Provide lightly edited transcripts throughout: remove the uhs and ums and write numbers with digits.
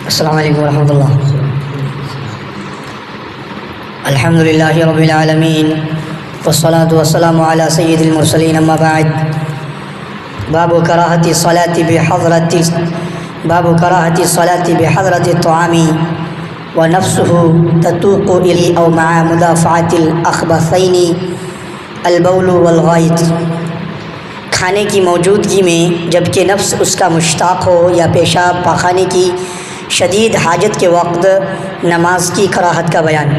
السلام علیکم ورحمۃ اللہ۔ الحمد للہ رب العالمین والصلاة والسلام علی سید المرسلین، اما بعد۔ باب کراہت الصلاة بحضرة الطعام ونفسه تتوق الی او مع مدافعۃ الاخبثین البول والغائط۔ کھانے کی موجودگی میں جبکہ نفس اس کا مشتاق ہو یا پیشاب پاخانے کی شدید حاجت کے وقت نماز کی کراہت کا بیان۔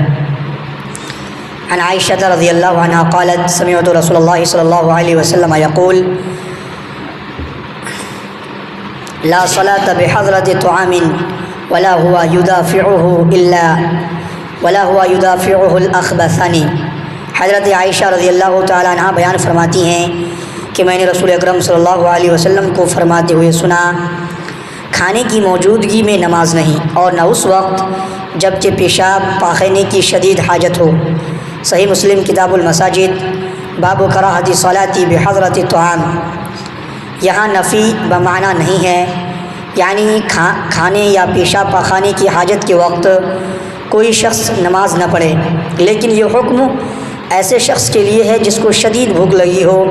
عن عائشہ رضی اللہ عنہ قالت سمعت رسول اللہ صلی اللہ علیہ وسلم یقول لا صلاة بحضرة طعام ولا هو يدافعه الاخبثان۔ حضرت عائشہ رضی اللہ تعالیٰ عنہ بیان فرماتی ہیں کہ میں نے رسول اکرم صلی اللہ علیہ وسلم کو فرماتے ہوئے سنا، کھانے کی موجودگی میں نماز نہیں، اور نہ اس وقت جب کہ پیشاب پاخانے کی شدید حاجت ہو۔ صحیح مسلم کتاب المساجد باب کراہت الصلاة بحضرة الطعام۔ یہاں نفی بمعنی نہیں ہے، یعنی کھانے یا پیشاب پاخانے کی حاجت کے وقت کوئی شخص نماز نہ پڑھے، لیکن یہ حکم ایسے شخص کے لیے ہے جس کو شدید بھوک لگی ہو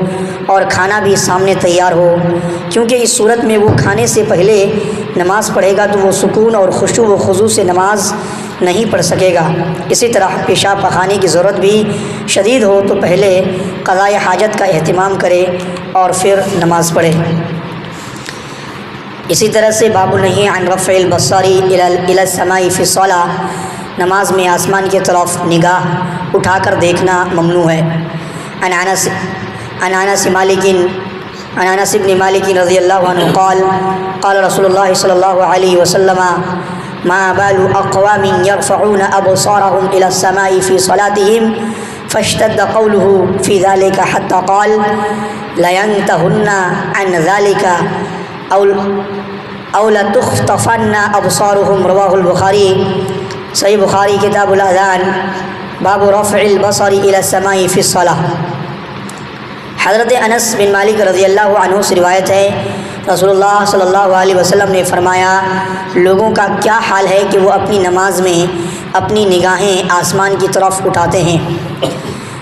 اور کھانا بھی سامنے تیار ہو، کیونکہ اس صورت میں وہ کھانے سے پہلے نماز پڑھے گا تو وہ سکون اور خشوع و خضوع سے نماز نہیں پڑھ سکے گا۔ اسی طرح پیشاب پاخانے کی ضرورت بھی شدید ہو تو پہلے قضاء حاجت کا اہتمام کرے اور پھر نماز پڑھے۔ اسی طرح سے باب النہی عن رفع البصر الی السماء فی الصلاۃ، نماز میں آسمان کی طرف نگاہ اٹھا کر دیکھنا ممنوع ہے۔ عن انس بن مالک رضی اللہ عنہ قال قال رسول اللہ صلی اللہ علیہ وسلم ما بال اقوام يرفعون ابصارهم الى السماء في صلاتهم فاشتد قوله في ذلك حتى قال لينتهن عن ذلك او لتخطفن ابصارهم رواه البخاری۔ صحیح بخاری کتاب الاذان باب رفع البصر الى السماء فی الصلاۃ۔ حضرت انس بن مالک رضی اللہ عنہ سے روایت ہے، رسول اللہ صلی اللہ علیہ وسلم نے فرمایا، لوگوں کا کیا حال ہے کہ وہ اپنی نماز میں اپنی نگاہیں آسمان کی طرف اٹھاتے ہیں۔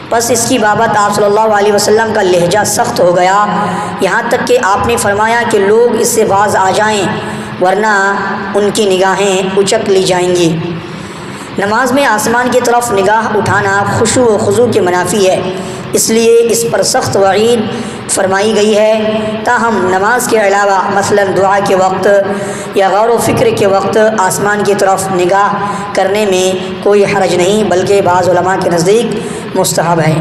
بس اس کی بابت آپ صلی اللہ علیہ وسلم کا لہجہ سخت ہو گیا، یہاں تک کہ آپ نے فرمایا کہ لوگ اس سے باز آ جائیں ورنہ ان کی نگاہیں اچک لی جائیں گی۔ نماز میں آسمان کی طرف نگاہ اٹھانا خشوع و خضوع کے منافی ہے، اس لیے اس پر سخت وعید فرمائی گئی ہے۔ تاہم نماز کے علاوہ مثلا دعا کے وقت یا غور و فکر کے وقت آسمان کی طرف نگاہ کرنے میں کوئی حرج نہیں، بلکہ بعض علماء کے نزدیک مستحب ہے۔